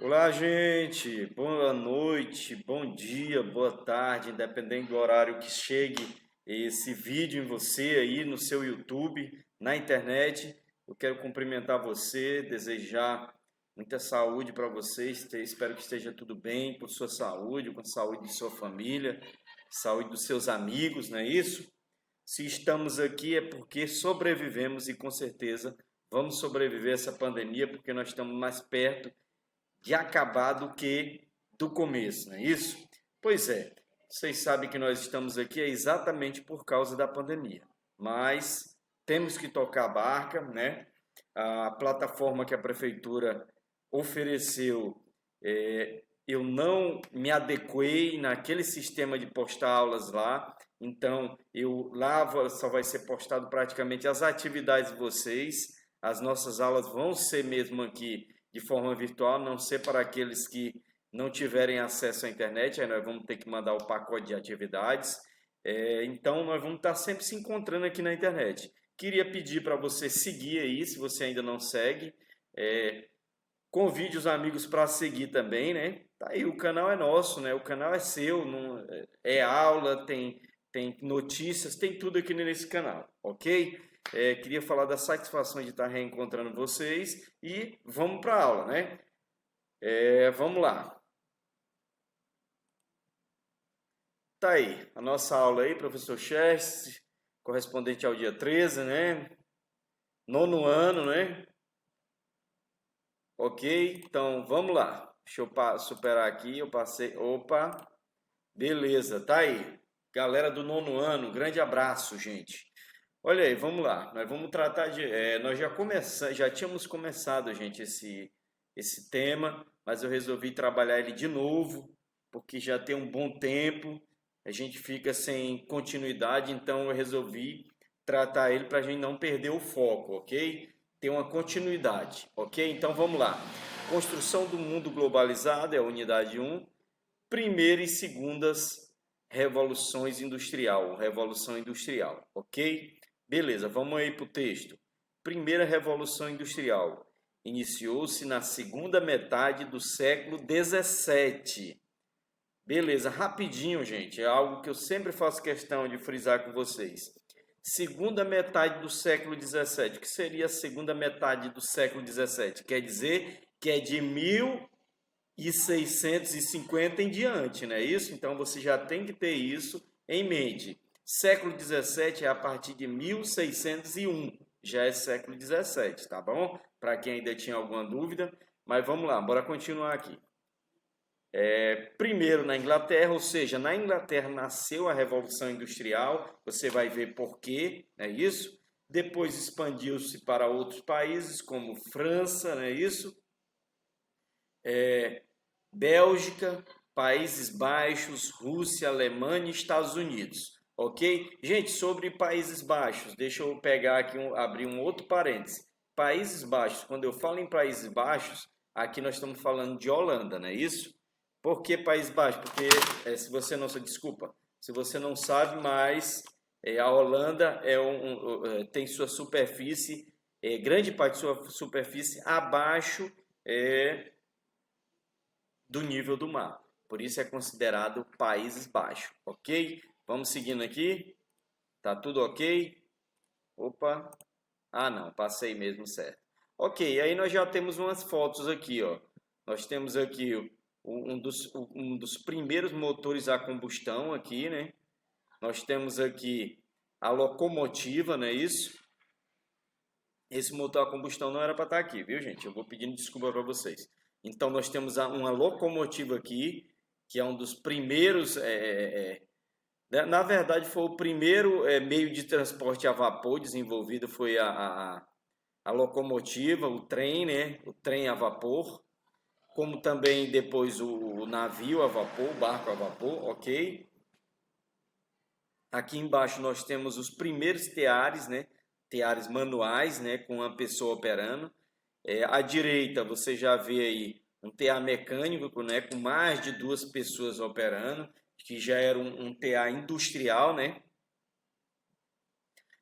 Olá, gente. Boa noite, bom dia, boa tarde, independente do horário que chegue esse vídeo em você aí no seu YouTube, na internet. Eu quero cumprimentar você, desejar muita saúde para vocês. Espero que esteja tudo bem com sua saúde, com a saúde de sua família, saúde dos seus amigos, não é isso? Se estamos aqui é porque sobrevivemos e com certeza vamos sobreviver a essa pandemia porque nós estamos mais perto de acabar do que do começo, não é isso? Pois é, vocês sabem que nós estamos aqui exatamente por causa da pandemia, mas temos que tocar a barca, né? A plataforma que a prefeitura ofereceu, eu não me adequei naquele sistema de postar aulas lá, então eu lá só vai ser postado praticamente as atividades de vocês, as nossas aulas vão ser mesmo aqui de forma virtual, não ser para aqueles que não tiverem acesso à internet, aí nós vamos ter que mandar o pacote de atividades. Então, nós vamos estar sempre se encontrando aqui na internet. Queria pedir para você seguir aí, se você ainda não segue. Convide os amigos para seguir também, né? Tá aí, o canal é nosso, né? O canal é seu, não, é aula, tem notícias, tem tudo aqui nesse canal, ok? Queria falar da satisfação de estar reencontrando vocês e vamos para a aula, né? Vamos lá. Tá aí, a nossa aula aí, professor Chess, correspondente ao dia 13, né? Nono ano, né? Ok, então vamos lá. Deixa eu superar aqui, eu passei. Opa, beleza, tá aí. Galera do nono ano, grande abraço, gente. Olha aí, vamos lá. Nós vamos tratar de. Nós já tínhamos começado, gente, esse tema, mas eu resolvi trabalhar ele de novo, porque já tem um bom tempo, a gente fica sem continuidade, então eu resolvi tratar ele para a gente não perder o foco, ok? Ter uma continuidade, ok? Então vamos lá. Construção do mundo globalizado é a unidade um. Primeira e segundas revolução industrial, ok? Beleza, vamos aí para o texto. Primeira revolução industrial iniciou-se na segunda metade do século 17. Beleza, rapidinho, gente, é algo que eu sempre faço questão de frisar com vocês. Segunda metade do século 17, o que seria a segunda metade do século 17? Quer dizer que é de 1650 em diante, não é isso? Então você já tem que ter isso em mente. Século 17 é a partir de 1601, já é século 17, tá bom? Para quem ainda tinha alguma dúvida, mas vamos lá, bora continuar aqui. Primeiro na Inglaterra, ou seja, na Inglaterra nasceu a Revolução Industrial, você vai ver por quê, não é isso? Depois expandiu-se para outros países, como França, não é isso? Bélgica, Países Baixos, Rússia, Alemanha e Estados Unidos. Ok? Gente, sobre Países Baixos, deixa eu pegar aqui, abrir um outro parêntese. Países Baixos, quando eu falo em Países Baixos, aqui nós estamos falando de Holanda, não é isso? Por que Países Baixos? Porque, se você não, desculpa, se você não sabe, mas a Holanda tem sua superfície, grande parte de sua superfície abaixo do nível do mar. Por isso é considerado Países Baixos, ok? Vamos seguindo aqui. Tá tudo ok? Opa. Ah, não, passei mesmo certo. Ok, aí nós já temos umas fotos aqui, ó. Nós temos aqui um dos primeiros motores a combustão aqui, né? Nós temos aqui a locomotiva, não é isso? Esse motor a combustão não era para estar aqui, viu, gente? Eu vou pedindo desculpa para vocês. Então, nós temos uma locomotiva aqui, que é um dos primeiros. Na verdade, foi o primeiro meio de transporte a vapor desenvolvido, foi a locomotiva, o trem, né? O trem a vapor. Como também depois o navio a vapor, o barco a vapor, ok? Aqui embaixo nós temos os primeiros teares, né? Teares manuais, né? Com uma pessoa operando. À direita você já vê aí um TA mecânico, né? Com mais de duas pessoas operando, que já era um TA industrial, né?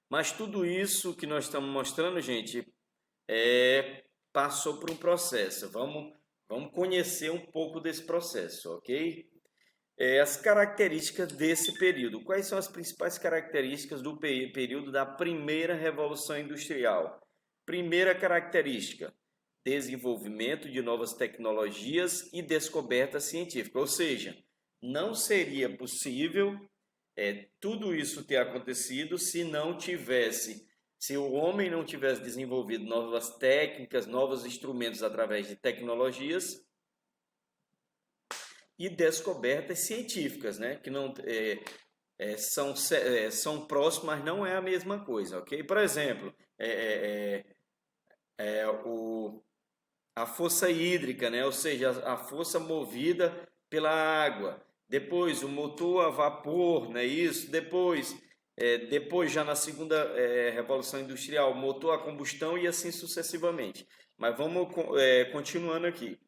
Mas tudo isso que nós estamos mostrando, gente, passou por um processo. Vamos Vamos conhecer um pouco desse processo, ok? As características desse período. Quais são as principais características do período da primeira Revolução Industrial? Primeira característica: desenvolvimento de novas tecnologias e descoberta científica. Ou seja, não seria possível tudo isso ter acontecido se o homem não tivesse desenvolvido novas técnicas, novos instrumentos através de tecnologias e descobertas científicas, né? Que não são próximas, mas não é a mesma coisa, ok? Por exemplo, a força hídrica, né? Ou seja, a força movida pela água. Depois o motor a vapor, né? Isso. Depois já na segunda revolução industrial, motor a combustão e assim sucessivamente. Mas vamos continuando aqui.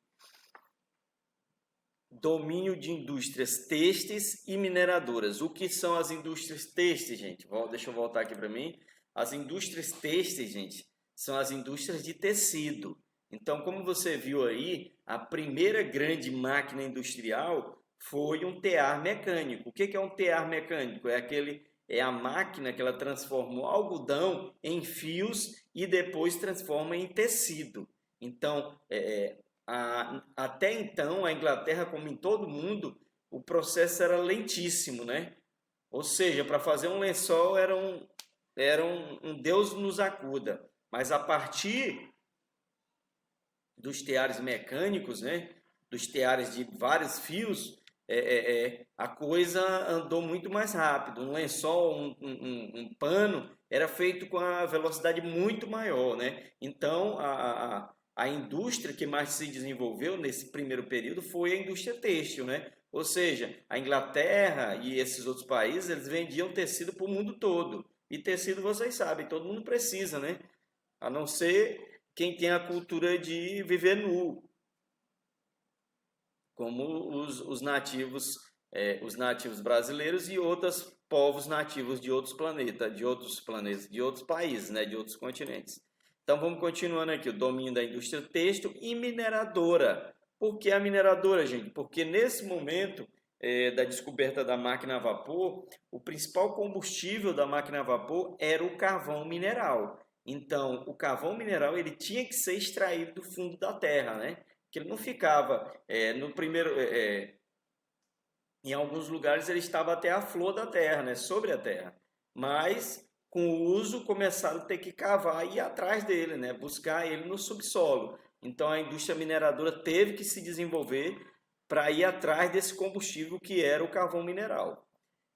Domínio de indústrias têxteis e mineradoras. O que são as indústrias têxteis, gente? Deixa eu voltar aqui para mim. As indústrias têxteis, gente, são as indústrias de tecido. Então, como você viu aí, a primeira grande máquina industrial foi um tear mecânico. O que é um tear mecânico? É a máquina que ela transforma o algodão em fios e depois transforma em tecido. Então, até então, a Inglaterra, como em todo mundo, o processo era lentíssimo, né? Ou seja, para fazer um lençol era um Deus nos acuda. Mas a partir dos teares mecânicos, né? Dos teares de vários fios, a coisa andou muito mais rápido. Um lençol, um pano, era feito com a velocidade muito maior, né? Então, a indústria que mais se desenvolveu nesse primeiro período foi a indústria têxtil, né? Ou seja, a Inglaterra e esses outros países, eles vendiam tecido para o mundo todo. E tecido, vocês sabem, todo mundo precisa, né? A não ser quem tem a cultura de viver nu, como os nativos brasileiros e outros povos nativos de outros planetas, de outros países, né? De outros continentes. Então vamos continuando aqui, o domínio da indústria têxtil e mineradora. Por que a mineradora, gente? Porque nesse momento da descoberta da máquina a vapor, o principal combustível da máquina a vapor era o carvão mineral. Então, o carvão mineral ele tinha que ser extraído do fundo da terra, né? Que ele não ficava no primeiro... em alguns lugares ele estava até a flor da terra, né? Sobre a terra. Mas com o uso começaram a ter que cavar e ir atrás dele, né? Buscar ele no subsolo. Então a indústria mineradora teve que se desenvolver para ir atrás desse combustível que era o carvão mineral.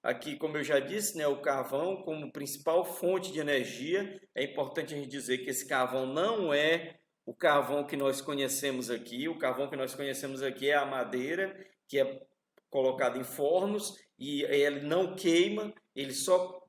Aqui, como eu já disse, né, o carvão como principal fonte de energia, é importante a gente dizer que esse carvão não é o carvão que nós conhecemos aqui. O carvão que nós conhecemos aqui é a madeira, que é colocada em fornos e ele não queima, ele só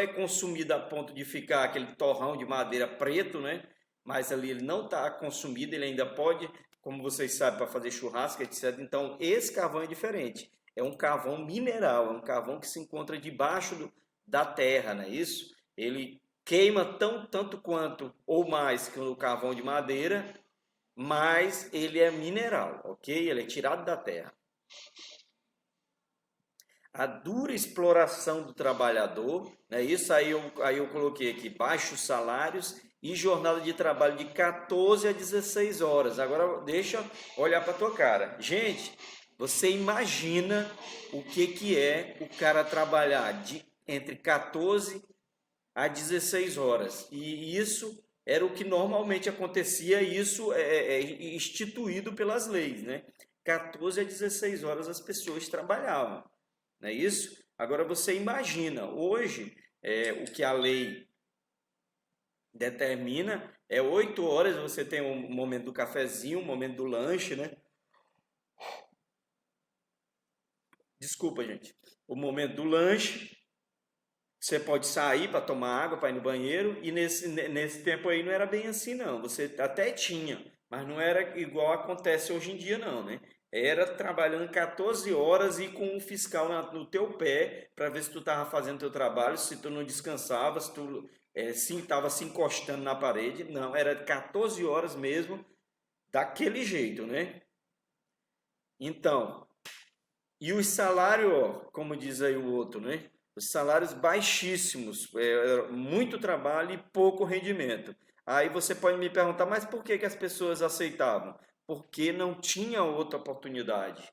é consumido a ponto de ficar aquele torrão de madeira preto, né? Mas ali ele não está consumido, ele ainda pode, como vocês sabem, para fazer churrasco, etc. Então, esse carvão é diferente. É um carvão mineral, é um carvão que se encontra debaixo da terra, não é isso? Ele queima tanto quanto ou mais que o carvão de madeira, mas ele é mineral, ok? Ele é tirado da terra. A dura exploração do trabalhador, né? Isso aí eu coloquei aqui, baixos salários e jornada de trabalho de 14 a 16 horas. Agora deixa eu olhar para a tua cara. Gente, você imagina o que é o cara trabalhar entre 14 a 16 horas. E isso era o que normalmente acontecia, e isso é instituído pelas leis, né? 14 a 16 horas as pessoas trabalhavam, não é isso? Agora você imagina, hoje o que a lei determina é 8 horas, você tem um momento do cafezinho, um momento do lanche, né? Desculpa, gente. O momento do lanche, você pode sair para tomar água, para ir no banheiro, e nesse tempo aí não era bem assim, não. Você até tinha, mas não era igual acontece hoje em dia, não, né? Era trabalhando 14 horas e com o fiscal no teu pé para ver se tu estava fazendo teu trabalho, se tu não descansava, se tu estava se encostando na parede. Não, era 14 horas mesmo daquele jeito, né? Então, e os salários, ó, como diz aí o outro, né? Os salários baixíssimos, muito trabalho e pouco rendimento. Aí você pode me perguntar, mas por que que as pessoas aceitavam? Porque não tinha outra oportunidade.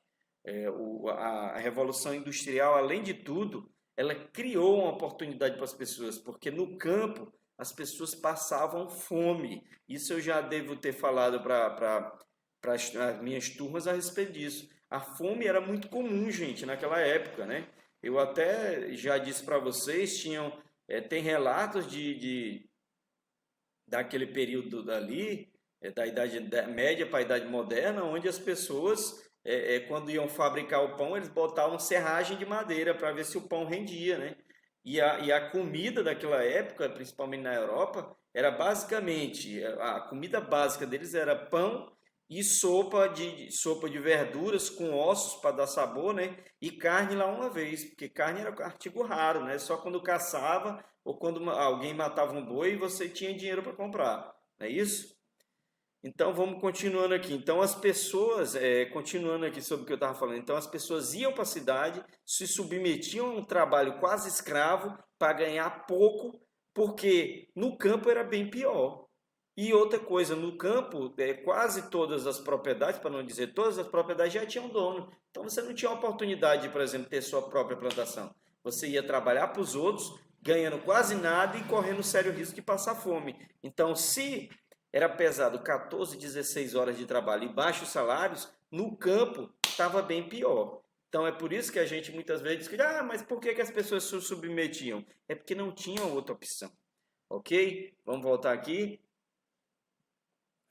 A Revolução Industrial, além de tudo, ela criou uma oportunidade para as pessoas, porque no campo as pessoas passavam fome. Isso eu já devo ter falado para as minhas turmas a respeito disso. A fome era muito comum, gente, naquela época, né? Eu até já disse para vocês, tem relatos daquele período dali, da Idade Média para a Idade Moderna, onde as pessoas, quando iam fabricar o pão, eles botavam serragem de madeira para ver se o pão rendia, né? E a comida daquela época, principalmente na Europa, era basicamente, a comida básica deles era pão e sopa de verduras com ossos para dar sabor, né? E carne lá uma vez, porque carne era um artigo raro, né? Só quando caçava ou quando alguém matava um boi você tinha dinheiro para comprar, não é isso? Então vamos continuando aqui. Então as pessoas, continuando aqui sobre o que eu estava falando, então as pessoas iam para a cidade, se submetiam a um trabalho quase escravo para ganhar pouco, porque no campo era bem pior. E outra coisa, no campo, quase todas as propriedades, para não dizer todas as propriedades, já tinham dono. Então você não tinha a oportunidade de, por exemplo, ter sua própria plantação. Você ia trabalhar para os outros, ganhando quase nada e correndo sério risco de passar fome. Então, se era pesado 14, 16 horas de trabalho e baixos salários, no campo estava bem pior. Então é por isso que a gente muitas vezes diz, mas por que as pessoas se submetiam? É porque não tinham outra opção. Ok? Vamos voltar aqui.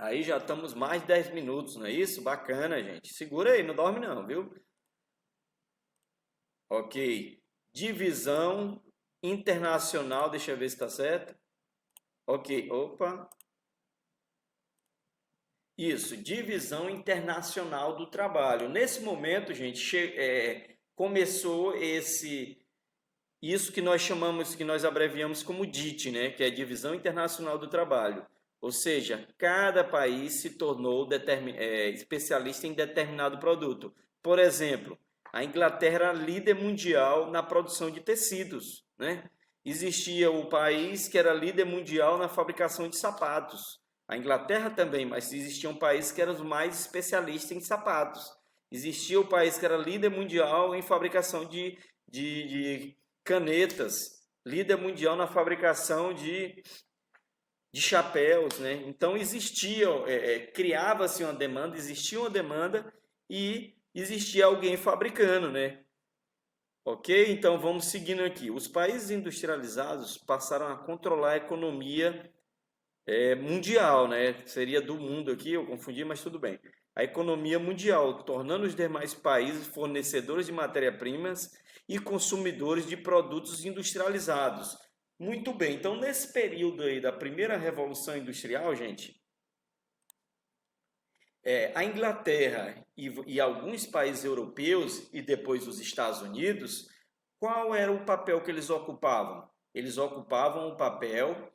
Aí já estamos mais de 10 minutos, não é isso? Bacana, gente. Segura aí, não dorme não, viu? Ok. Divisão internacional, deixa eu ver se está certo. Ok, opa. Isso, divisão internacional do trabalho. Nesse momento, gente, começou isso que nós chamamos, que nós abreviamos como DIT, né? Que é Divisão Internacional do Trabalho. Ou seja, cada país se tornou especialista em determinado produto. Por exemplo, a Inglaterra era líder mundial na produção de tecidos, né? Existia o país que era líder mundial na fabricação de sapatos. A Inglaterra também, mas existiam países que eram os mais especialistas em sapatos. Existia o país que era líder mundial em fabricação de canetas, líder mundial na fabricação de chapéus, né? Então criava-se uma demanda, existia uma demanda e existia alguém fabricando, né? Ok? Então vamos seguindo aqui. Os países industrializados passaram a controlar a economia mundial, né? Seria do mundo aqui, eu confundi, mas tudo bem. A economia mundial, tornando os demais países fornecedores de matéria-primas e consumidores de produtos industrializados. Muito bem, então nesse período aí da primeira revolução industrial, gente, a Inglaterra e alguns países europeus e depois os Estados Unidos, qual era o papel que eles ocupavam? Eles ocupavam o papel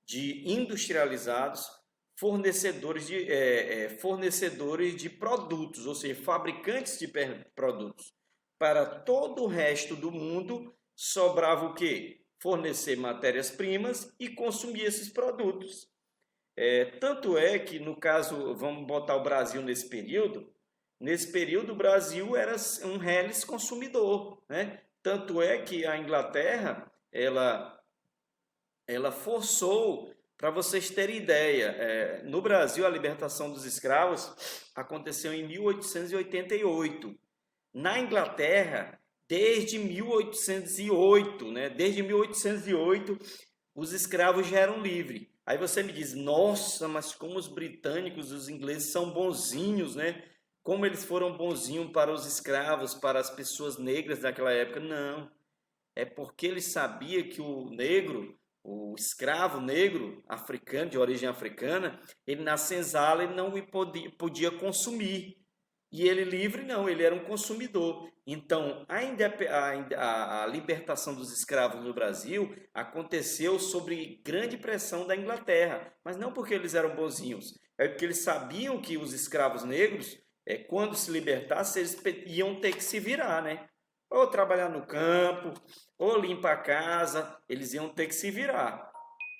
de industrializados, fornecedores de produtos, ou seja, fabricantes de produtos. Para todo o resto do mundo, sobrava o quê? Fornecer matérias-primas e consumir esses produtos. Tanto é que, no caso, vamos botar o Brasil nesse período o Brasil era um reles consumidor, né? Tanto é que a Inglaterra, ela forçou, para vocês terem ideia, no Brasil a libertação dos escravos aconteceu em 1888. Na Inglaterra, desde 1808, né? Desde 1808, os escravos já eram livres. Aí você me diz, nossa, mas como os britânicos, os ingleses são bonzinhos, né? Como eles foram bonzinhos para os escravos, para as pessoas negras daquela época. Não, é porque eles sabiam que o escravo negro, africano, de origem africana, ele na senzala ele não podia consumir. e ele livre não, ele era um consumidor. Então, a libertação dos escravos no Brasil aconteceu sob grande pressão da Inglaterra, mas não porque eles eram bonzinhos, é porque eles sabiam que os escravos negros, quando se libertassem, eles iam ter que se virar, né? Ou trabalhar no campo, ou limpar a casa, eles iam ter que se virar.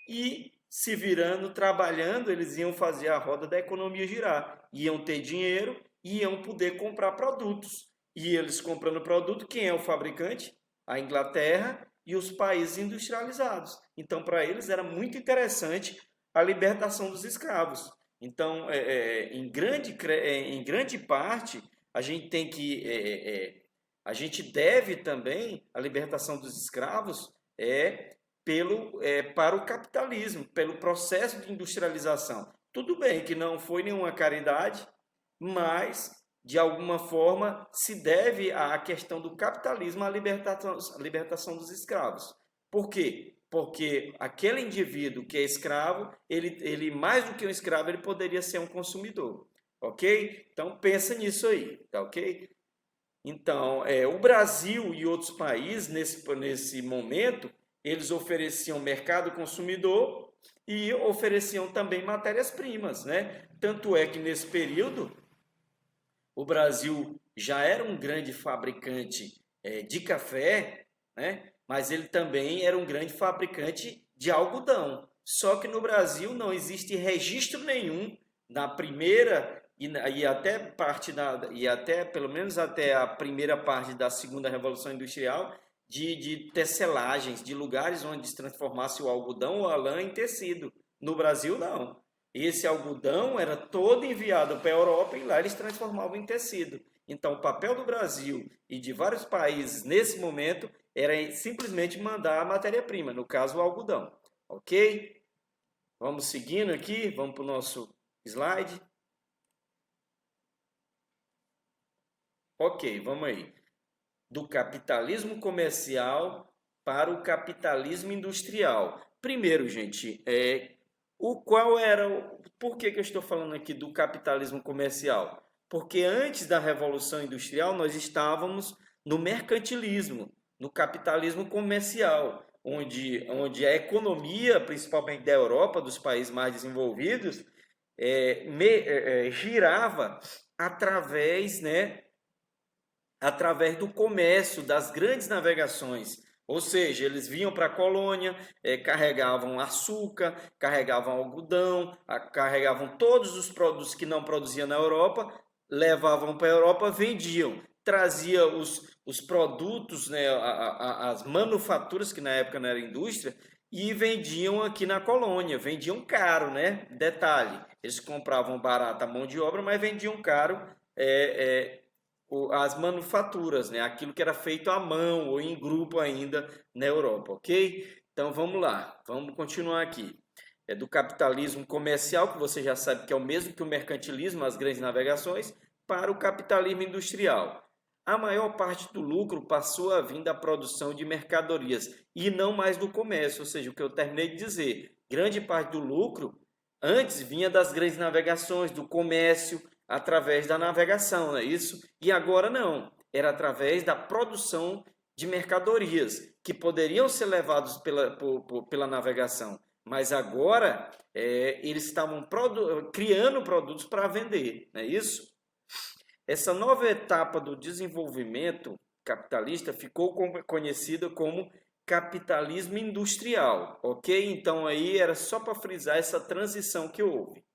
E se virando, trabalhando, eles iam fazer a roda da economia girar. Iam ter dinheiro e iam poder comprar produtos. E eles comprando produto, quem é o fabricante? A Inglaterra e os países industrializados. Então, para eles era muito interessante a libertação dos escravos. Então, em grande parte, a gente tem que a gente deve também a libertação dos escravos para o capitalismo, pelo processo de industrialização. Tudo bem que não foi nenhuma caridade, mas de alguma forma se deve à questão do capitalismo à libertação dos escravos. Por quê? Porque aquele indivíduo que é escravo, ele mais do que um escravo, ele poderia ser um consumidor. Ok? Então pensa nisso aí, tá ok? Então, o Brasil e outros países, nesse momento, eles ofereciam mercado consumidor e ofereciam também matérias-primas, né? Tanto é que nesse período, o Brasil já era um grande fabricante de café, né? Mas ele também era um grande fabricante de algodão. Só que no Brasil não existe registro nenhum na primeira e até pelo menos até a primeira parte da segunda Revolução Industrial de tecelagens, de lugares onde se transformasse o algodão ou a lã em tecido. No Brasil não. Esse algodão era todo enviado para a Europa e lá eles transformavam em tecido. Então o papel do Brasil e de vários países nesse momento era simplesmente mandar a matéria-prima, no caso o algodão. Ok? Vamos seguindo aqui, vamos para o nosso slide. Ok, vamos aí. Do capitalismo comercial para o capitalismo industrial. Primeiro, gente, por que eu estou falando aqui do capitalismo comercial? Porque antes da Revolução Industrial nós estávamos no mercantilismo, no capitalismo comercial, onde a economia, principalmente da Europa, dos países mais desenvolvidos, girava através, né, através do comércio, das grandes navegações. Ou seja, eles vinham para a colônia, carregavam açúcar, carregavam algodão, carregavam todos os produtos que não produziam na Europa, levavam para a Europa, vendiam, trazia os produtos, né, as manufaturas, que na época não era indústria, e vendiam aqui na colônia, vendiam caro, né? Detalhe, eles compravam barata a mão de obra, mas vendiam caro as manufaturas, né? Aquilo que era feito à mão ou em grupo ainda na Europa, ok? Então vamos lá, vamos continuar aqui. É do capitalismo comercial, que você já sabe que é o mesmo que o mercantilismo, as grandes navegações, para o capitalismo industrial. A maior parte do lucro passou a vir da produção de mercadorias e não mais do comércio, ou seja, o que eu terminei de dizer, grande parte do lucro antes vinha das grandes navegações, do comércio, através da navegação, não é isso? E agora não, era através da produção de mercadorias que poderiam ser levados pela navegação, mas agora eles estavam criando produtos para vender, não é isso? Essa nova etapa do desenvolvimento capitalista ficou conhecida como capitalismo industrial, ok? Então aí era só para frisar essa transição que houve.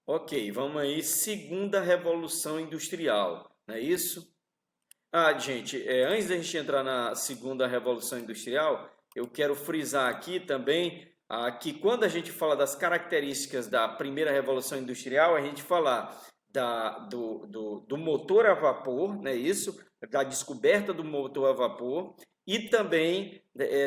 Ok, vamos aí, segunda revolução industrial, não é isso? Gente, antes da gente entrar na segunda revolução industrial, eu quero frisar aqui também que quando a gente fala das características da primeira revolução industrial, a gente fala do motor a vapor, não é isso? Da descoberta do motor a vapor e também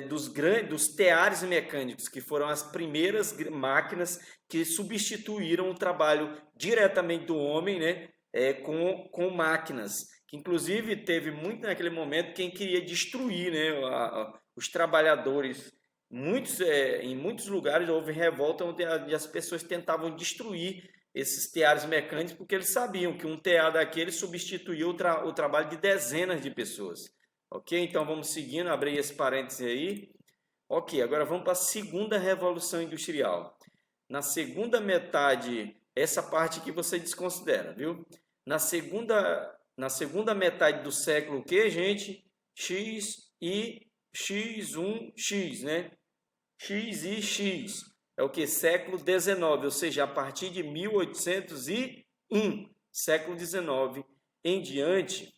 dos teares mecânicos, que foram as primeiras máquinas que substituíram o trabalho diretamente do homem, né, com máquinas. Que inclusive teve muito naquele momento quem queria destruir, né, os trabalhadores. Em muitos lugares houve revolta onde as pessoas tentavam destruir esses teares mecânicos, porque eles sabiam que um tear daquele substituía o trabalho de dezenas de pessoas. Ok? Então vamos seguindo, abrir esse parêntese aí. Ok, agora vamos para a segunda revolução industrial. Na segunda metade, essa parte que você desconsidera, viu? Na segunda metade do século, o que, gente? X e X1X, né? X e X. É o que? Século XIX, ou seja, a partir de 1801, século XIX em diante,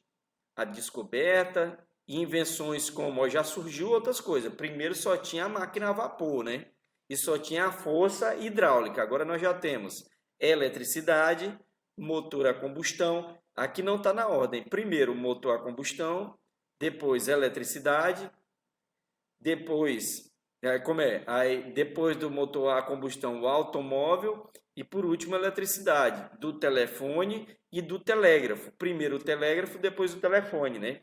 a descoberta e invenções como já surgiu outras coisas. Primeiro só tinha a máquina a vapor, né? E só tinha a força hidráulica. Agora nós já temos eletricidade, motor a combustão. Aqui não está na ordem. Primeiro motor a combustão, depois eletricidade, depois Aí depois do motor a combustão, o automóvel e por último a eletricidade, do telefone e do telégrafo. Primeiro o telégrafo, depois o telefone, né?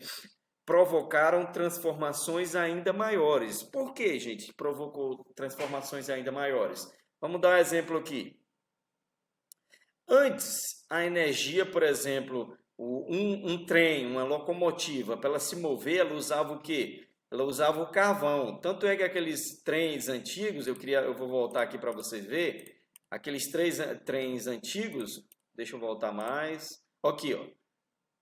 Provocaram transformações ainda maiores. Por que, gente, provocou transformações ainda maiores? Vamos dar um exemplo aqui. Antes, a energia, por exemplo, um trem, uma locomotiva, para ela se mover, ela usava o quê? Ela usava o carvão. Tanto é que aqueles trens antigos, eu vou voltar aqui para vocês verem, aqueles trens antigos, deixa eu voltar mais. Aqui, ó.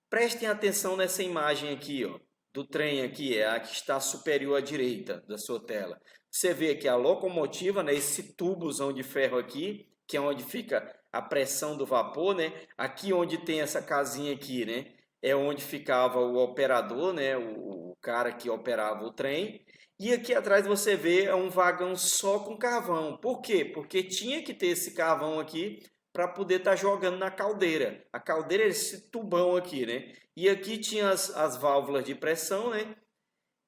Prestem atenção nessa imagem aqui, ó, do trem aqui, é a que está superior à direita da sua tela. Você vê que a locomotiva, né, esse tubozão de ferro aqui, que é onde fica a pressão do vapor, né? Aqui onde tem essa casinha aqui, né, é onde ficava o operador, né, o cara que operava o trem. E aqui atrás você vê um vagão só com carvão. Por quê? Porque tinha que ter esse carvão aqui para poder estar jogando na caldeira. A caldeira é esse tubão aqui, né? E aqui tinha as válvulas de pressão, né?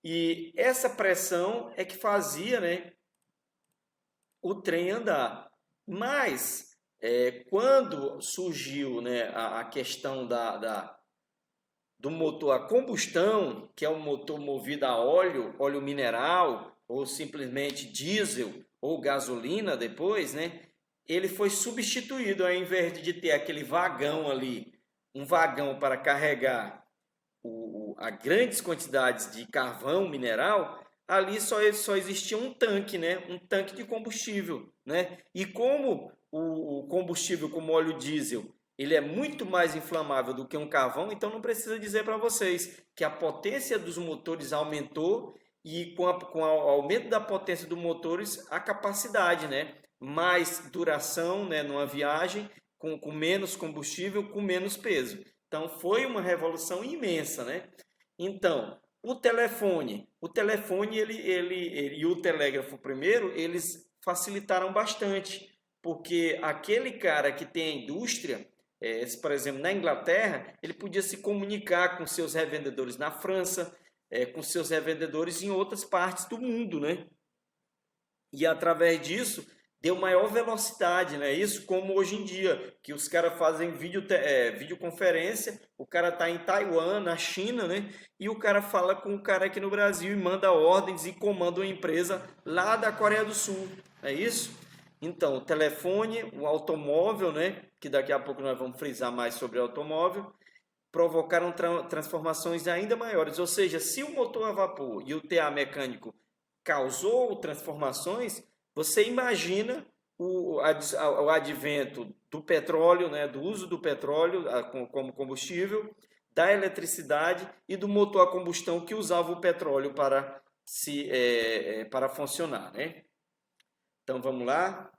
E essa pressão é que fazia, né, o trem andar. Mas quando surgiu, né, a questão do motor a combustão, que é um motor movido a óleo mineral, ou simplesmente diesel ou gasolina depois, né? Ele foi substituído, ao invés de ter aquele vagão ali, um vagão para carregar a grandes quantidades de carvão mineral, ali só existia um tanque, né? Um tanque de combustível, né? E como o combustível, como óleo diesel, ele é muito mais inflamável do que um carvão, então não precisa dizer para vocês que a potência dos motores aumentou e com o aumento da potência dos motores, a capacidade, né? Mais duração, né, numa viagem, com menos combustível, com menos peso. Então foi uma revolução imensa, né? Então, o telefone e o telégrafo primeiro, eles facilitaram bastante, porque aquele cara que tem a indústria, por exemplo, na Inglaterra, ele podia se comunicar com seus revendedores na França, com seus revendedores em outras partes do mundo, né? E através disso deu maior velocidade, né? Isso como hoje em dia, que os caras fazem videoconferência, o cara está em Taiwan, na China, né? E o cara fala com o cara aqui no Brasil e manda ordens e comanda uma empresa lá da Coreia do Sul, é isso? Então, o telefone, o automóvel, né? Que daqui a pouco nós vamos frisar mais sobre o automóvel, provocaram transformações ainda maiores. Ou seja, se o motor a vapor e o TA mecânico causou transformações, você imagina o advento do petróleo, né, do uso do petróleo como combustível, da eletricidade e do motor a combustão que usava o petróleo para funcionar, né? Então vamos lá.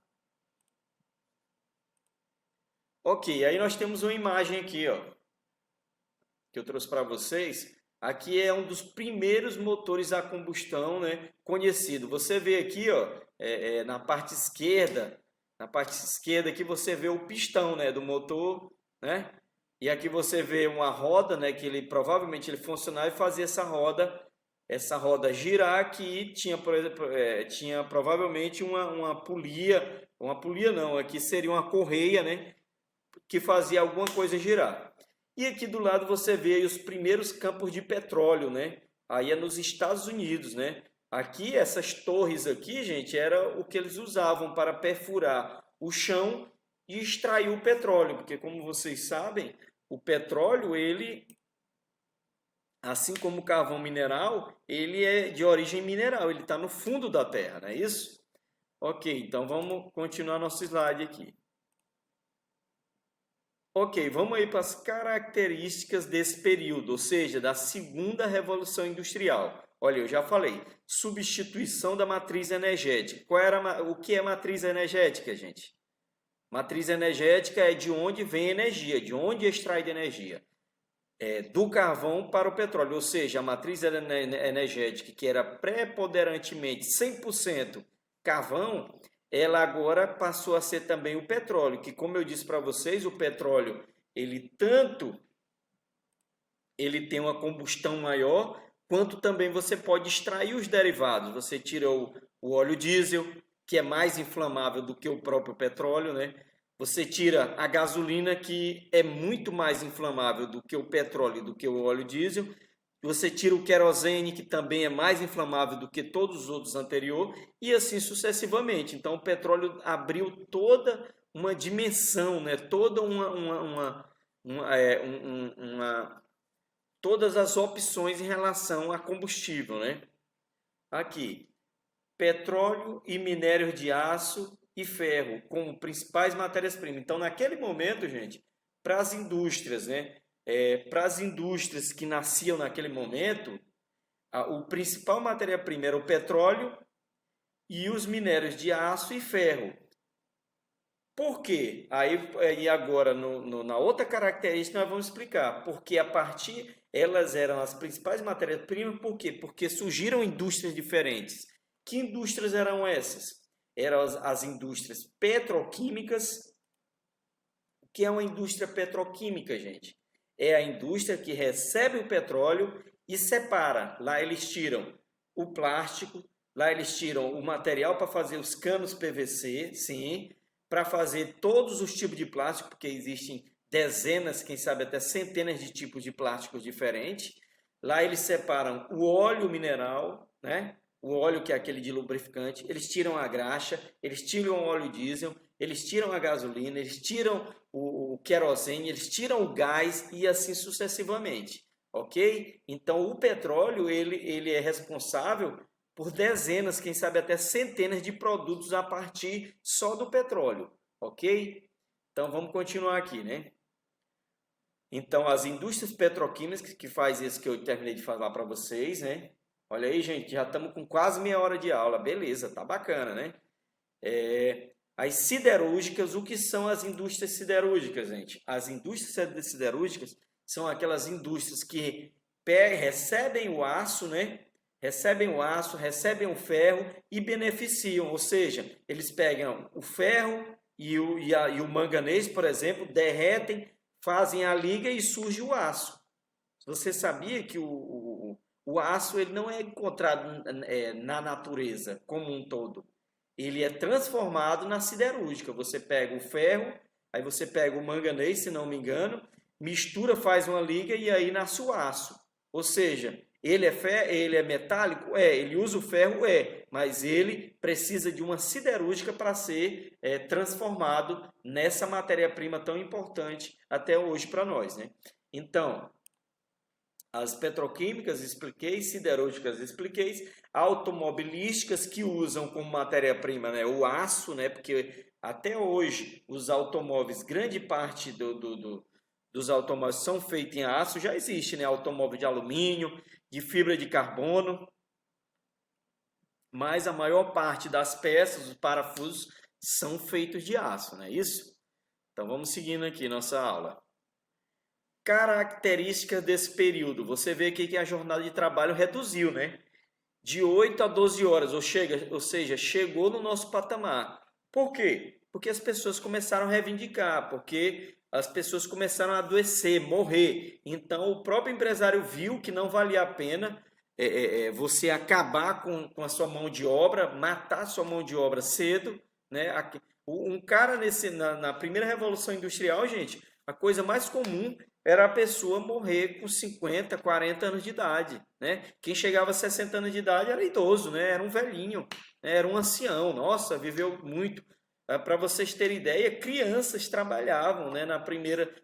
Ok, aí nós temos uma imagem aqui, ó, que eu trouxe para vocês. Aqui é um dos primeiros motores a combustão, né, conhecido. Você vê aqui, ó, na parte esquerda aqui você vê o pistão, né, do motor, né? E aqui você vê uma roda, né, que provavelmente ele funcionava e fazia essa roda girar, que tinha, por exemplo, tinha provavelmente uma polia não, aqui seria uma correia, né, que fazia alguma coisa girar. E aqui do lado você vê os primeiros campos de petróleo, né? Aí é nos Estados Unidos, né? Aqui, essas torres aqui, gente, era o que eles usavam para perfurar o chão e extrair o petróleo, porque como vocês sabem, o petróleo, ele, assim como o carvão mineral, ele é de origem mineral, ele está no fundo da terra, não é isso? Ok, então vamos continuar nosso slide aqui. Ok, vamos aí para as características desse período, ou seja, da segunda revolução industrial. Olha, eu já falei, substituição da matriz energética. O que é matriz energética, gente? Matriz energética é de onde vem energia, de onde extrai de energia. Do carvão para o petróleo, ou seja, a matriz energética, que era preponderantemente 100% carvão, ela agora passou a ser também o petróleo, que como eu disse para vocês, o petróleo, ele tem uma combustão maior, quanto também você pode extrair os derivados. Você tira o óleo diesel, que é mais inflamável do que o próprio petróleo, né? Você tira a gasolina, que é muito mais inflamável do que o petróleo, do que o óleo diesel. Você tira o querosene, que também é mais inflamável do que todos os outros anteriores, e assim sucessivamente. Então, o petróleo abriu toda uma dimensão, né? Toda todas as opções em relação a combustível, né? Aqui, petróleo e minério de aço e ferro como principais matérias-primas. Então, naquele momento, gente, para as indústrias, né? Para as indústrias que nasciam naquele momento, o principal matéria-prima era o petróleo e os minérios de aço e ferro. Por quê? Aí agora, na outra característica, nós vamos explicar. Porque elas eram as principais matérias-primas, por quê? Porque surgiram indústrias diferentes. Que indústrias eram essas? Eram as indústrias petroquímicas. O que é uma indústria petroquímica, gente? É a indústria que recebe o petróleo e separa. Lá eles tiram o plástico, lá eles tiram o material para fazer os canos PVC, sim, para fazer todos os tipos de plástico, porque existem dezenas, quem sabe até centenas de tipos de plásticos diferentes. Lá eles separam o óleo mineral, né? O óleo que é aquele de lubrificante, eles tiram a graxa, eles tiram o óleo diesel, eles tiram a gasolina, eles tiram o querosene, eles tiram o gás e assim sucessivamente, ok? Então o petróleo ele é responsável por dezenas, quem sabe até centenas de produtos a partir só do petróleo, ok? Então vamos continuar aqui, né? Então as indústrias petroquímicas, que faz isso que eu terminei de falar para vocês, né? Olha aí, gente, já estamos com quase meia hora de aula, beleza, tá bacana, né? As siderúrgicas, o que são as indústrias siderúrgicas, gente? As indústrias siderúrgicas são aquelas indústrias que recebem o aço, né? Recebem o aço, recebem o ferro e beneficiam, ou seja, eles pegam o ferro e o manganês, por exemplo, derretem, fazem a liga e surge o aço. Você sabia que o aço ele não é encontrado na natureza como um todo? Ele é transformado na siderúrgica. Você pega o ferro, aí você pega o manganês, se não me engano, mistura, faz uma liga e aí nasce o aço. Ou seja, ele é metálico? Ele usa o ferro? Mas ele precisa de uma siderúrgica para ser transformado nessa matéria-prima tão importante até hoje para nós, né? Então, as petroquímicas expliquei, siderúrgicas expliquei, automobilísticas que usam como matéria-prima, né, o aço, né, porque até hoje os automóveis, grande parte dos automóveis são feitos em aço, já existe, né, automóvel de alumínio, de fibra de carbono, mas a maior parte das peças, os parafusos, são feitos de aço, não é isso? Então vamos seguindo aqui nossa aula. Características desse período. Você vê aqui que a jornada de trabalho reduziu, né? De 8 a 12 horas, ou seja, chegou no nosso patamar. Por quê? Porque as pessoas começaram a reivindicar, porque as pessoas começaram a adoecer, morrer. Então, o próprio empresário viu que não valia a pena você acabar com a sua mão de obra, matar a sua mão de obra cedo, né? Um cara na primeira revolução industrial, gente, a coisa mais comum era a pessoa morrer com 50, 40 anos de idade, né? Quem chegava a 60 anos de idade era idoso, né? Era um velhinho, né? Era um ancião. Nossa, viveu muito. Para vocês terem ideia, crianças trabalhavam, né,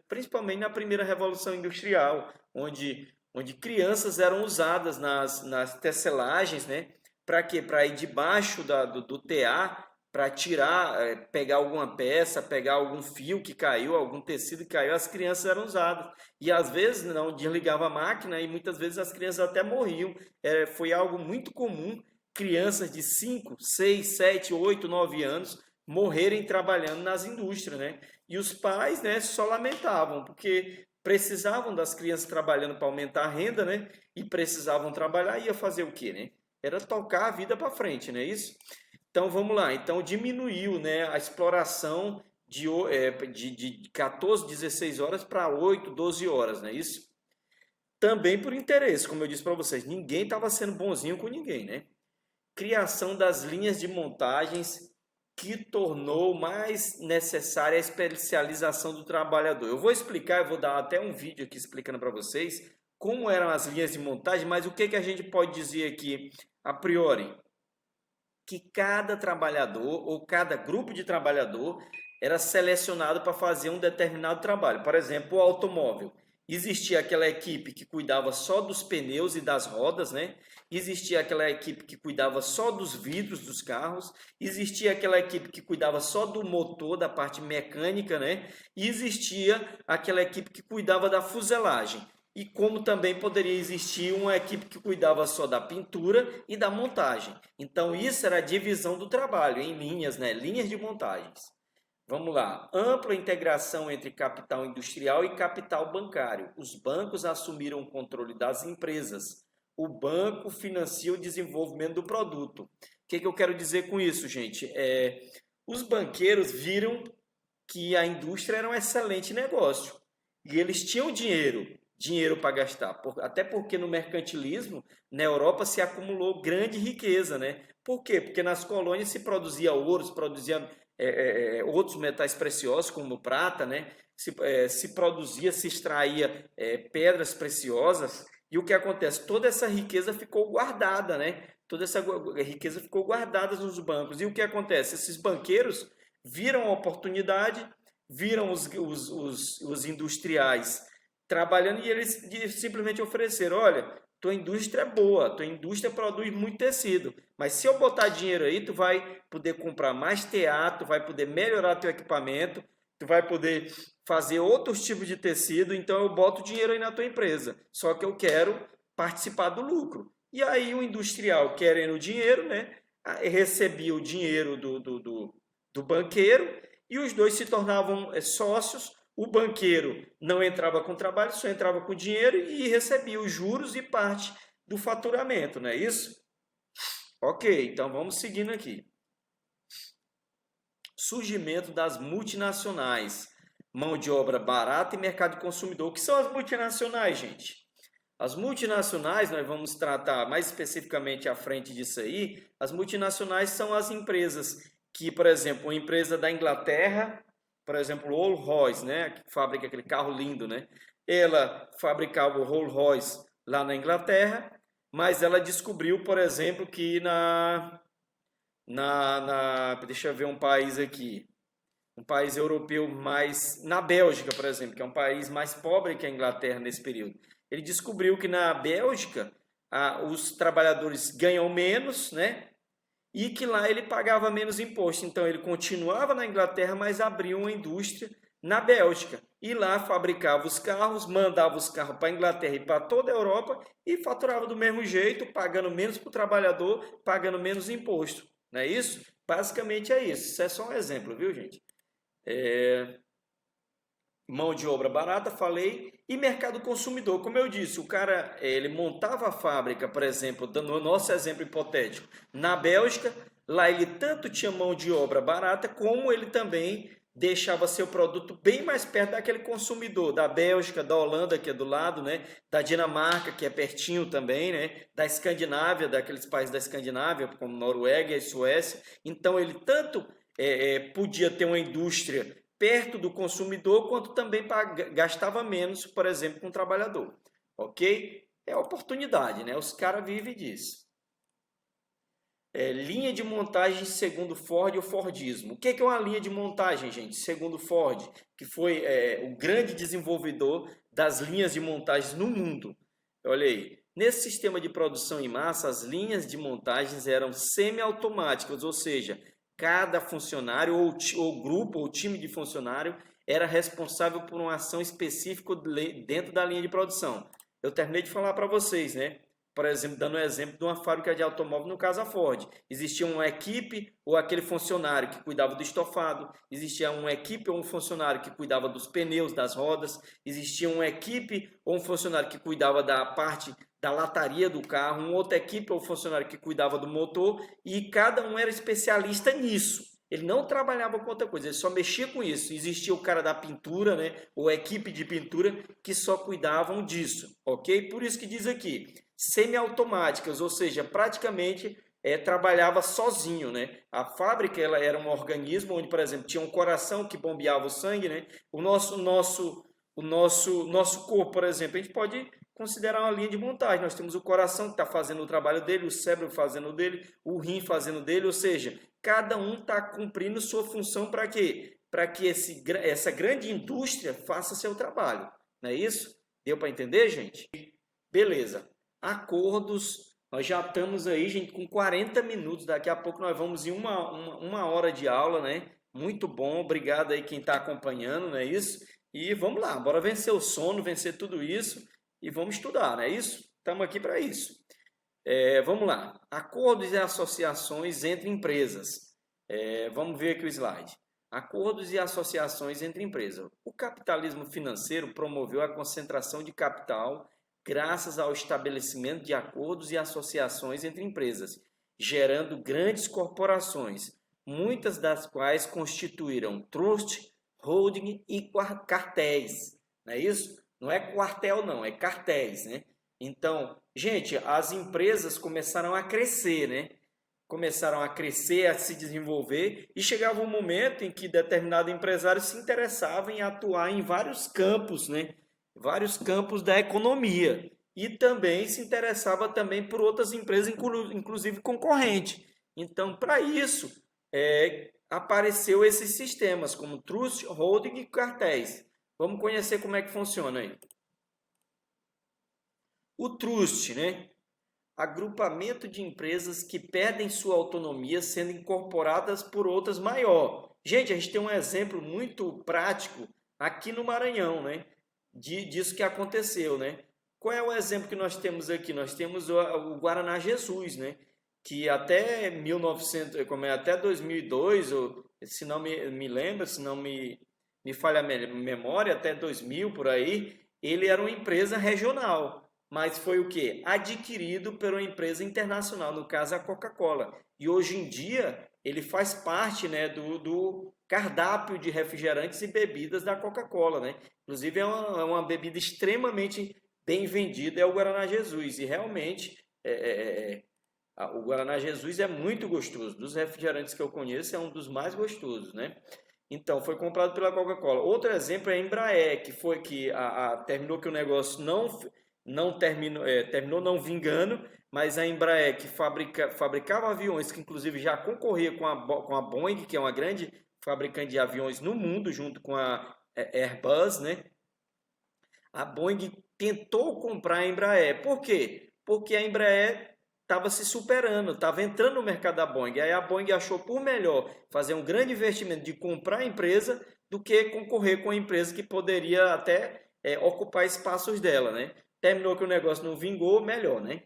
principalmente na primeira Revolução Industrial, onde crianças eram usadas nas tecelagens, né? Para quê? Para ir debaixo do tear, para tirar, pegar alguma peça, pegar algum fio que caiu, algum tecido que caiu, as crianças eram usadas. E às vezes não desligava a máquina e muitas vezes as crianças até morriam. Foi algo muito comum, crianças de 5, 6, 7, 8, 9 anos morrerem trabalhando nas indústrias, né? E os pais, né, só lamentavam, porque precisavam das crianças trabalhando para aumentar a renda, né? E precisavam trabalhar, ia fazer o quê, né? Era tocar a vida para frente, não é isso? Então vamos lá. Então diminuiu, né, a exploração de 14, 16 horas para 8, 12 horas, não é isso? Também por interesse, como eu disse para vocês, ninguém estava sendo bonzinho com ninguém, né? Criação das linhas de montagens que tornou mais necessária a especialização do trabalhador. Eu vou explicar, eu vou dar até um vídeo aqui explicando para vocês como eram as linhas de montagem, mas o que a gente pode dizer aqui a priori? Que cada trabalhador ou cada grupo de trabalhador era selecionado para fazer um determinado trabalho. Por exemplo, o automóvel. Existia aquela equipe que cuidava só dos pneus e das rodas, né? Existia aquela equipe que cuidava só dos vidros dos carros, existia aquela equipe que cuidava só do motor, da parte mecânica, né? E existia aquela equipe que cuidava da fuselagem. E como também poderia existir uma equipe que cuidava só da pintura e da montagem. Então isso era a divisão do trabalho em linhas, né? Linhas de montagens. Vamos lá. Ampla integração entre capital industrial e capital bancário. Os bancos assumiram o controle das empresas. O banco financia o desenvolvimento do produto. O que eu quero dizer com isso, gente? Os banqueiros viram que a indústria era um excelente negócio. E eles tinham dinheiro para gastar. Até porque no mercantilismo, na Europa se acumulou grande riqueza, né? Por quê? Porque nas colônias se produzia ouro, se produzia outros metais preciosos, como prata, né? Se produzia, se extraía pedras preciosas. E o que acontece? Toda essa riqueza ficou guardada, né? Toda essa riqueza ficou guardada nos bancos. E o que acontece? Esses banqueiros viram a oportunidade, viram os industriais trabalhando e eles simplesmente ofereceram, olha, tua indústria é boa, tua indústria produz muito tecido, mas se eu botar dinheiro aí, tu vai poder comprar mais teatro, vai poder melhorar teu equipamento, tu vai poder fazer outros tipos de tecido, então eu boto dinheiro aí na tua empresa, só que eu quero participar do lucro. E aí o industrial querendo dinheiro, né, recebia o dinheiro do banqueiro e os dois se tornavam sócios. O banqueiro não entrava com trabalho, só entrava com dinheiro e recebia os juros e parte do faturamento, não é isso? Ok, então vamos seguindo aqui. Surgimento das multinacionais, mão de obra barata e mercado consumidor. O que são as multinacionais, gente? As multinacionais, nós vamos tratar mais especificamente à frente disso aí, as multinacionais são as empresas que, por exemplo, uma empresa da Inglaterra, por exemplo, o Rolls-Royce, né, que fabrica aquele carro lindo, né? Ela fabricava o Rolls-Royce lá na Inglaterra, mas ela descobriu, por exemplo, que deixa eu ver um país aqui, um país europeu mais, na Bélgica, por exemplo, que é um país mais pobre que a Inglaterra nesse período. Ele descobriu que na Bélgica os trabalhadores ganham menos, né? E que lá ele pagava menos imposto. Então ele continuava na Inglaterra, mas abriu uma indústria na Bélgica. E lá fabricava os carros, mandava os carros para a Inglaterra e para toda a Europa e faturava do mesmo jeito, pagando menos para o trabalhador, pagando menos imposto. Não é isso? Basicamente é isso. Isso é só um exemplo, viu, gente? Mão de obra barata, falei, e mercado consumidor. Como eu disse, o cara ele montava a fábrica, por exemplo, dando o nosso exemplo hipotético, na Bélgica, lá ele tanto tinha mão de obra barata, como ele também deixava seu produto bem mais perto daquele consumidor, da Bélgica, da Holanda, que é do lado, né? Da Dinamarca, que é pertinho também, né? Da Escandinávia, daqueles países da Escandinávia, como Noruega e Suécia. Então ele tanto podia ter uma indústria perto do consumidor, quanto também gastava menos, por exemplo, com o trabalhador. Ok? É oportunidade, né? Os caras vivem disso. linha de montagem segundo Ford ou Fordismo. O que é uma linha de montagem, gente? Segundo Ford, que foi o grande desenvolvedor das linhas de montagem no mundo. Olha aí, nesse sistema de produção em massa, as linhas de montagens eram semiautomáticas, ou seja, cada funcionário ou grupo ou time de funcionário era responsável por uma ação específica dentro da linha de produção. Eu terminei de falar para vocês, né? Por exemplo, dando um exemplo de uma fábrica de automóvel, no caso a Ford. Existia uma equipe ou aquele funcionário que cuidava do estofado, existia uma equipe ou um funcionário que cuidava dos pneus, das rodas, existia uma equipe ou um funcionário que cuidava da parte da lataria do carro, uma outra equipe ou um funcionário que cuidava do motor, e cada um era especialista nisso. Ele não trabalhava com outra coisa, ele só mexia com isso. Existia o cara da pintura, né, ou a equipe de pintura que só cuidavam disso, ok? Por isso que diz aqui, semiautomáticas, ou seja, praticamente trabalhava sozinho, né? A fábrica ela era um organismo onde, por exemplo, tinha um coração que bombeava o sangue, né? O nosso corpo, por exemplo, a gente pode considerar uma linha de montagem. Nós temos o coração que está fazendo o trabalho dele, o cérebro fazendo o dele, o rim fazendo o dele, ou seja, cada um está cumprindo sua função para quê? Para que essa grande indústria faça seu trabalho. Não é isso? Deu para entender, gente? Beleza. Acordos, nós já estamos aí, gente, com 40 minutos. Daqui a pouco nós vamos em uma hora de aula, né? Muito bom, obrigado aí quem está acompanhando, não é isso? E vamos lá, bora vencer o sono, vencer tudo isso e vamos estudar, não é isso? Estamos aqui para isso. Vamos lá, acordos e associações entre empresas. Vamos ver aqui o slide. Acordos e associações entre empresas. O capitalismo financeiro promoveu a concentração de capital graças ao estabelecimento de acordos e associações entre empresas, gerando grandes corporações, muitas das quais constituíram trust, holding e cartéis. Não é isso? Não é quartel, não, é cartéis, né? Então, gente, as empresas começaram a crescer, né? Começaram a crescer, a se desenvolver e chegava um momento em que determinado empresário se interessava em atuar em vários campos, né? Vários campos da economia e também se interessava também por outras empresas, inclusive concorrente. Então, para isso, apareceu esses sistemas como trust, holding e cartéis. Vamos conhecer como é que funciona aí. O trust, né? Agrupamento de empresas que perdem sua autonomia sendo incorporadas por outras maior. Gente, a gente tem um exemplo muito prático aqui no Maranhão, né? Disso que aconteceu, né? Qual é o exemplo que nós temos aqui? Nós temos o Guaraná Jesus, né? Que até 1900, até 2002, ou, se não me lembro, se não me falha a memória, até 2000 por aí, ele era uma empresa regional, mas foi o quê? Adquirido por uma empresa internacional, no caso a Coca-Cola. E hoje em dia ele faz parte, né, do cardápio de refrigerantes e bebidas da Coca-Cola, né? Inclusive é uma bebida extremamente bem vendida, é o Guaraná Jesus. E realmente o Guaraná Jesus é muito gostoso. Dos refrigerantes que eu conheço, é um dos mais gostosos, né? Então, foi comprado pela Coca-Cola. Outro exemplo é a Embraer, que foi que terminou que o negócio não terminou, terminou não vingando, mas a Embraer, que fabricava aviões, que inclusive já concorria com a Boeing, que é uma grande fabricante de aviões no mundo, junto com a Airbus, né? A Boeing tentou comprar a Embraer. Por quê? Porque a Embraer estava se superando, estava entrando no mercado da Boeing. Aí a Boeing achou por melhor fazer um grande investimento de comprar a empresa do que concorrer com a empresa que poderia até ocupar espaços dela, né? Terminou que o negócio não vingou, melhor, né?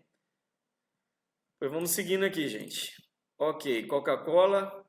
Pois vamos seguindo aqui, gente. Ok, Coca-Cola.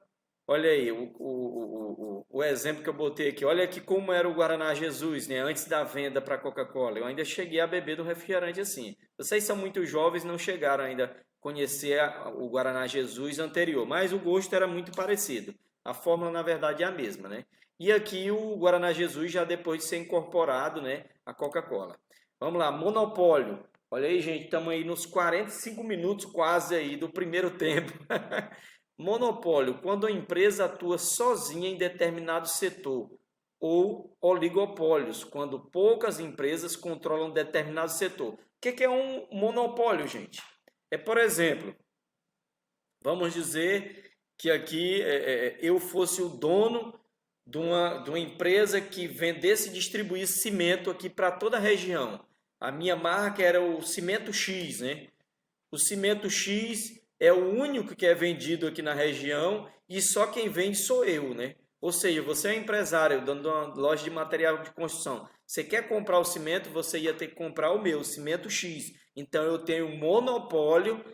Olha aí o exemplo que eu botei aqui. Olha aqui como era o Guaraná Jesus, né? Antes da venda para a Coca-Cola. Eu ainda cheguei a beber do refrigerante assim. Vocês são muito jovens, não chegaram ainda a conhecer o Guaraná Jesus anterior, mas o gosto era muito parecido. A fórmula, na verdade, é a mesma, né? E aqui o Guaraná Jesus já depois de ser incorporado, né, à Coca-Cola. Vamos lá, monopólio. Olha aí, gente, estamos aí nos 45 minutos quase aí do primeiro tempo. Monopólio, quando a empresa atua sozinha em determinado setor. Ou oligopólios, quando poucas empresas controlam determinado setor. O que é um monopólio, gente? Por exemplo, Vamos dizer que aqui eu fosse o dono de uma empresa que vendesse e distribuísse cimento aqui para toda a região. A minha marca era o Cimento X, né? O Cimento X é o único que é vendido aqui na região e só quem vende sou eu, né? Ou seja, você é um empresário, dono de uma loja de material de construção. Você quer comprar o cimento, você ia ter que comprar o meu, o Cimento X. Então eu tenho monopólio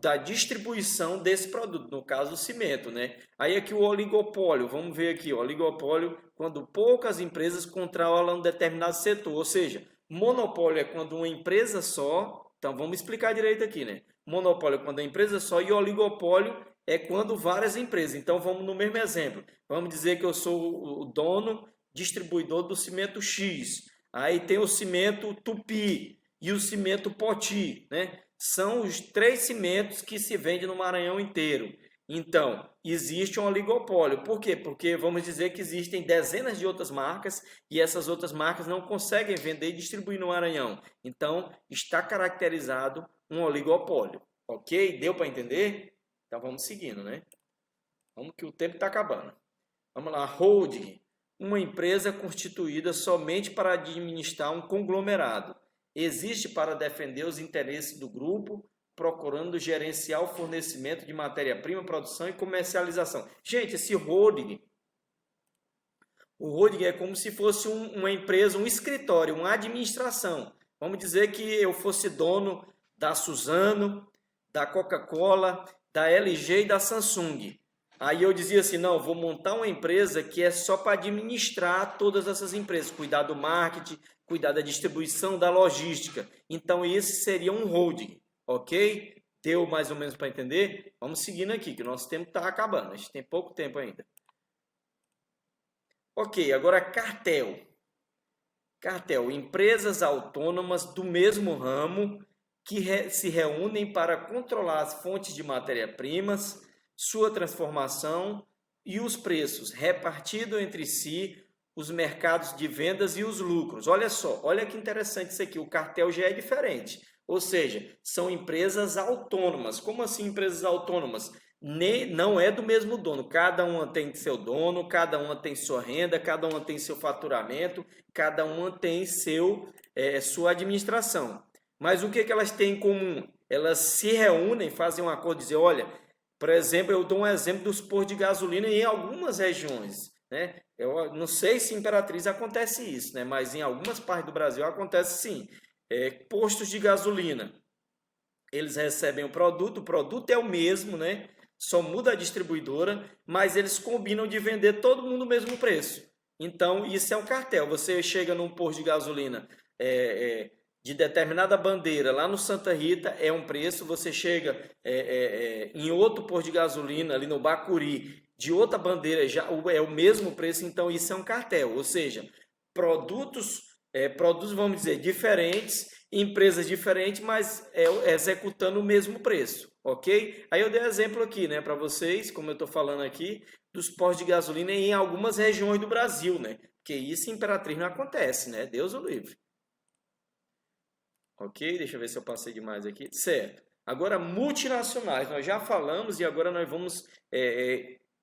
da distribuição desse produto, no caso o cimento, né? Aí aqui o oligopólio, vamos ver aqui, o oligopólio, quando poucas empresas controlam um determinado setor, ou seja, monopólio é quando uma empresa só, então vamos explicar direito aqui, né? Monopólio é quando a empresa só e oligopólio é quando várias empresas. Então vamos no mesmo exemplo, vamos dizer que eu sou o dono, distribuidor do cimento X, aí tem o cimento Tupi e o cimento Poti, né? São os 3 cimentos que se vendem no Maranhão inteiro. Então, existe um oligopólio. Por quê? Porque vamos dizer que existem dezenas de outras marcas e essas outras marcas não conseguem vender e distribuir no Maranhão. Então, está caracterizado um oligopólio. Ok? Deu para entender? Então, vamos seguindo, né? Vamos que o tempo está acabando. Vamos lá. Holding. Uma empresa constituída somente para administrar um conglomerado. Existe para defender os interesses do grupo, procurando gerenciar o fornecimento de matéria-prima, produção e comercialização. Gente, esse holding, o holding é como se fosse uma empresa, um escritório, uma administração. Vamos dizer que eu fosse dono da Suzano, da Coca-Cola, da LG e da Samsung. Aí eu dizia assim, não, vou montar uma empresa que é só para administrar todas essas empresas, cuidar do marketing, cuidar da distribuição, da logística. Então esse seria um holding, ok? Deu mais ou menos para entender? Vamos seguindo aqui, que o nosso tempo está acabando, a gente tem pouco tempo ainda. Ok, agora cartel. Cartel, empresas autônomas do mesmo ramo que se reúnem para controlar as fontes de matéria-primas, sua transformação e os preços, repartido entre si os mercados de vendas e os lucros. Olha só, olha que interessante isso aqui, o cartel já é diferente. Ou seja, são empresas autônomas. Como assim empresas autônomas? Não é do mesmo dono, cada uma tem seu dono, cada uma tem sua renda, cada uma tem seu faturamento, cada uma tem sua administração. Mas o que elas têm em comum? Elas se reúnem, fazem um acordo, dizem, olha, por exemplo, eu dou um exemplo dos postos de gasolina em algumas regiões, né? Eu não sei se em Imperatriz acontece isso, né? Mas em algumas partes do Brasil acontece sim. Postos de gasolina, eles recebem o produto é o mesmo, né? Só muda a distribuidora, mas eles combinam de vender todo mundo o mesmo preço. Então, isso é um cartel. Você chega num posto de gasolina de determinada bandeira, lá no Santa Rita é um preço, você chega em outro posto de gasolina, ali no Bacuri, de outra bandeira, já é o mesmo preço, então isso é um cartel. Ou seja, produtos, vamos dizer, diferentes, empresas diferentes, mas executando o mesmo preço, ok? Aí eu dei exemplo aqui, né, para vocês, como eu estou falando aqui, dos postos de gasolina em algumas regiões do Brasil, né? Porque isso em Imperatriz não acontece, né? Deus o livre. Ok? Deixa eu ver se eu passei demais aqui. Certo. Agora, multinacionais. Nós já falamos e agora nós vamos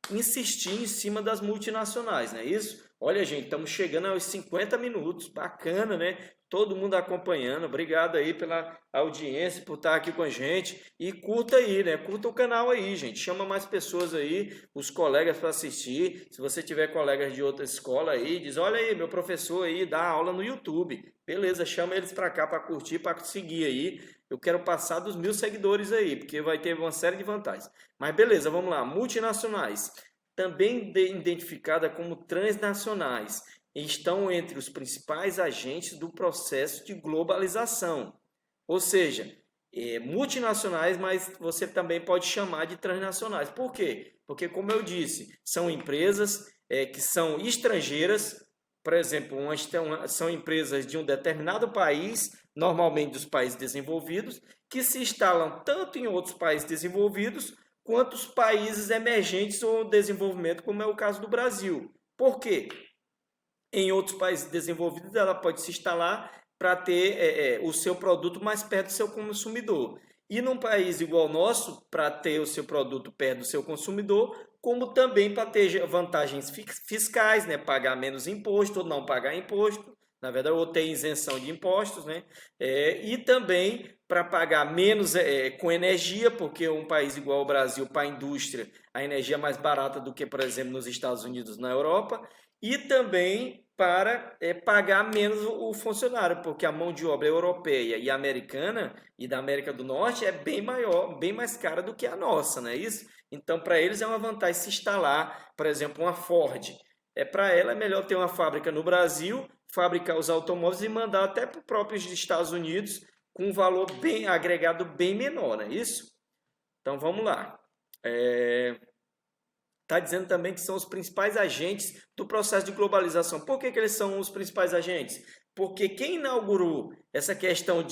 insistir em cima das multinacionais, não é isso? Olha, gente, estamos chegando aos 50 minutos. Bacana, né? Todo mundo acompanhando. Obrigado aí pela audiência, por estar aqui com a gente. E curta aí, né? Curta o canal aí, gente. Chama mais pessoas aí, os colegas para assistir. Se você tiver colegas de outra escola aí, diz, olha aí, meu professor aí dá aula no YouTube. Beleza, chama eles para cá para curtir, para seguir aí. Eu quero passar dos 1.000 seguidores aí, porque vai ter uma série de vantagens. Mas beleza, vamos lá. Multinacionais, também identificada como transnacionais, estão entre os principais agentes do processo de globalização. Ou seja, multinacionais, mas você também pode chamar de transnacionais. Por quê? Porque, como eu disse, são empresas que são estrangeiras. Por exemplo, são empresas de um determinado país, normalmente dos países desenvolvidos, que se instalam tanto em outros países desenvolvidos, quanto os países emergentes ou desenvolvimento, como é o caso do Brasil. Por quê? Em outros países desenvolvidos, ela pode se instalar para ter o seu produto mais perto do seu consumidor. e num país igual ao nosso, para ter o seu produto perto do seu consumidor, como também para ter vantagens fiscais, né? Pagar menos imposto ou não pagar imposto, na verdade, ou ter isenção de impostos, né? E também para pagar menos com energia, porque um país igual ao Brasil, para a indústria, a energia é mais barata do que, por exemplo, nos Estados Unidos, na Europa, e também para pagar menos o funcionário, porque a mão de obra europeia e americana e da América do Norte é bem maior, bem mais cara do que a nossa, não é isso? Então, para eles é uma vantagem se instalar, por exemplo, uma Ford. Para ela é melhor ter uma fábrica no Brasil, fabricar os automóveis e mandar até para os próprios Estados Unidos com um valor bem agregado bem menor, não é isso? Então vamos lá. Está dizendo também que são os principais agentes do processo de globalização. Por que eles são os principais agentes? Porque quem inaugurou essa questão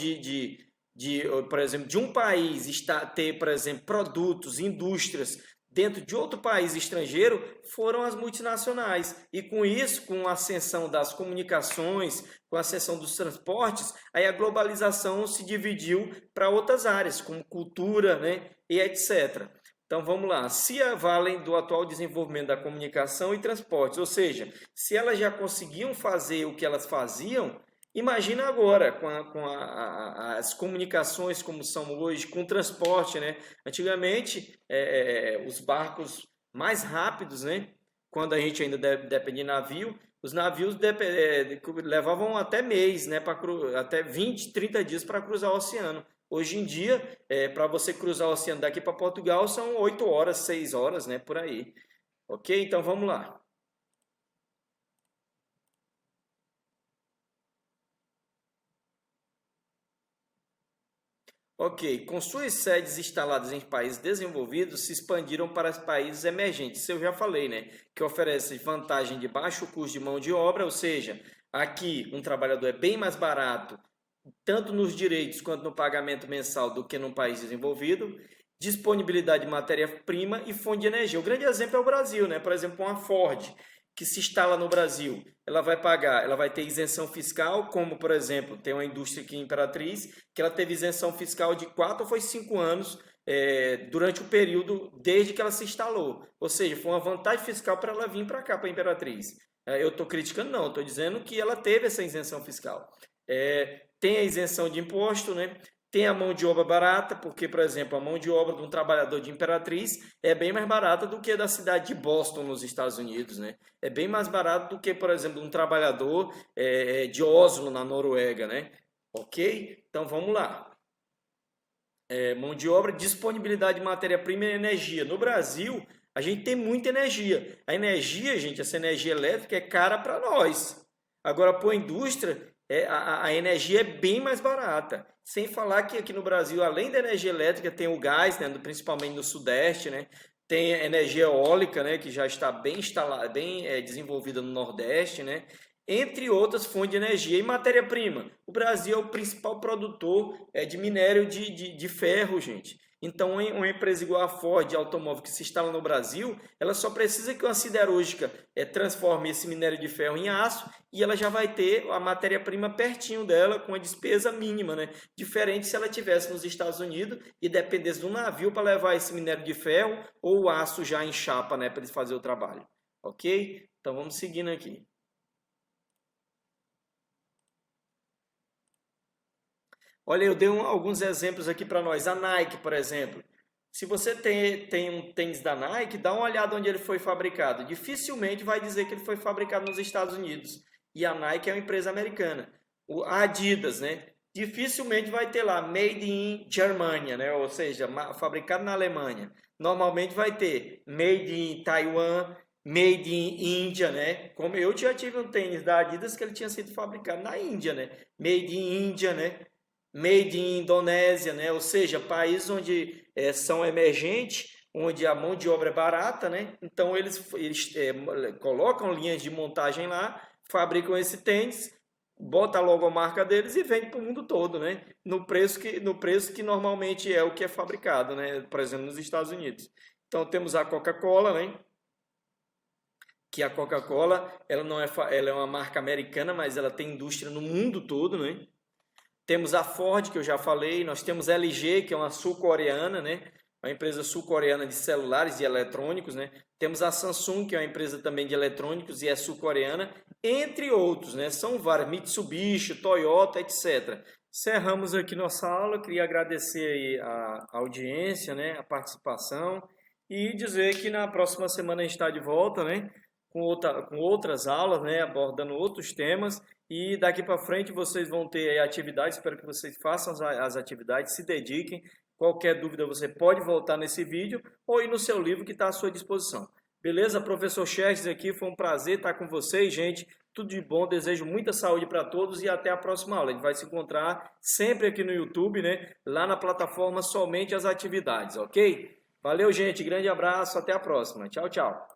por exemplo, de um país ter, por exemplo, produtos, indústrias dentro de outro país estrangeiro foram as multinacionais. E com isso, com a ascensão das comunicações, com a ascensão dos transportes, aí a globalização se dividiu para outras áreas, como cultura, né, e etc. Então vamos lá, se valem do atual desenvolvimento da comunicação e transportes, ou seja, se elas já conseguiam fazer o que elas faziam, imagina agora com as comunicações como são hoje, com o transporte, né? Antigamente, os barcos mais rápidos, né? Quando a gente ainda dependia de navio, os navios levavam até mês, né? Até 20, 30 dias para cruzar o oceano. Hoje em dia, para você cruzar o oceano daqui para Portugal, são 8 horas, 6 horas, né? Por aí. Ok? Então vamos lá. Ok, com suas sedes instaladas em países desenvolvidos, se expandiram para os países emergentes. Isso eu já falei, né? Que oferece vantagem de baixo custo de mão de obra, ou seja, aqui um trabalhador é bem mais barato, tanto nos direitos quanto no pagamento mensal do que num país desenvolvido, disponibilidade de matéria-prima e fonte de energia. O grande exemplo é o Brasil, né? Por exemplo, uma Ford que se instala no Brasil, ela vai ter isenção fiscal, como por exemplo, tem uma indústria aqui em Imperatriz, que ela teve isenção fiscal de 4 ou foi 5 anos durante o período desde que ela se instalou. Ou seja, foi uma vantagem fiscal para ela vir para cá, para a Imperatriz. Eu estou criticando, não, estou dizendo que ela teve essa isenção fiscal. Tem a isenção de imposto, né? Tem a mão de obra barata, porque, por exemplo, a mão de obra de um trabalhador de Imperatriz é bem mais barata do que da cidade de Boston, nos Estados Unidos, né? É bem mais barato do que, por exemplo, um trabalhador de Oslo, na Noruega, né? Ok? Então, vamos lá. Mão de obra, disponibilidade de matéria-prima e energia. No Brasil, a gente tem muita energia. A energia, gente, essa energia elétrica é cara para nós. Agora, para a indústria, a energia é bem mais barata. Sem falar que aqui no Brasil, além da energia elétrica, tem o gás, né, principalmente no Sudeste, né? Tem a energia eólica, né, que já está bem instalada, bem desenvolvida no Nordeste, né? Entre outras fontes de energia e matéria-prima. O Brasil é o principal produtor de minério de ferro, gente. Então, uma empresa igual a Ford de automóvel que se instala no Brasil, ela só precisa que uma siderúrgica transforme esse minério de ferro em aço e ela já vai ter a matéria-prima pertinho dela com a despesa mínima, né? Diferente se ela estivesse nos Estados Unidos e dependesse do navio para levar esse minério de ferro ou o aço já em chapa, né, para eles fazer o trabalho. Ok? Então, vamos seguindo aqui. Olha, eu dei alguns exemplos aqui para nós. A Nike, por exemplo. Se você tem um tênis da Nike, dá uma olhada onde ele foi fabricado. Dificilmente vai dizer que ele foi fabricado nos Estados Unidos. E a Nike é uma empresa americana. A Adidas, né? Dificilmente vai ter lá Made in Germania, né? Ou seja, fabricado na Alemanha. Normalmente vai ter Made in Taiwan, Made in Índia, né? Como eu já tive um tênis da Adidas que ele tinha sido fabricado na Índia, né? Made in Índia, né? Made in Indonésia, né? Ou seja, países onde são emergentes, onde a mão de obra é barata, né? Então eles colocam linhas de montagem lá, fabricam esse tênis, bota logo a marca deles e vende para o mundo todo, né? No preço que normalmente é o que é fabricado, né? Por exemplo, nos Estados Unidos. Então temos a Coca-Cola, né? Que a Coca-Cola ela é uma marca americana, mas ela tem indústria no mundo todo, né? Temos a Ford, que eu já falei, nós temos a LG, que é uma sul-coreana, né? Uma empresa sul-coreana de celulares e eletrônicos, né? Temos a Samsung, que é uma empresa também de eletrônicos e é sul-coreana, entre outros, né? São várias, Mitsubishi, Toyota, etc. Encerramos aqui nossa aula, queria agradecer aí a audiência, né? A participação e dizer que na próxima semana a gente está de volta, né? Com outras aulas, né? Abordando outros temas. E daqui para frente vocês vão ter aí atividades, espero que vocês façam as atividades, se dediquem. Qualquer dúvida você pode voltar nesse vídeo ou ir no seu livro que está à sua disposição. Beleza? Professor Xerxes aqui, foi um prazer estar com vocês, gente. Tudo de bom, desejo muita saúde para todos e até a próxima aula. A gente vai se encontrar sempre aqui no YouTube, né? Lá na plataforma Somente as Atividades, ok? Valeu, gente. Grande abraço. Até a próxima. Tchau, tchau.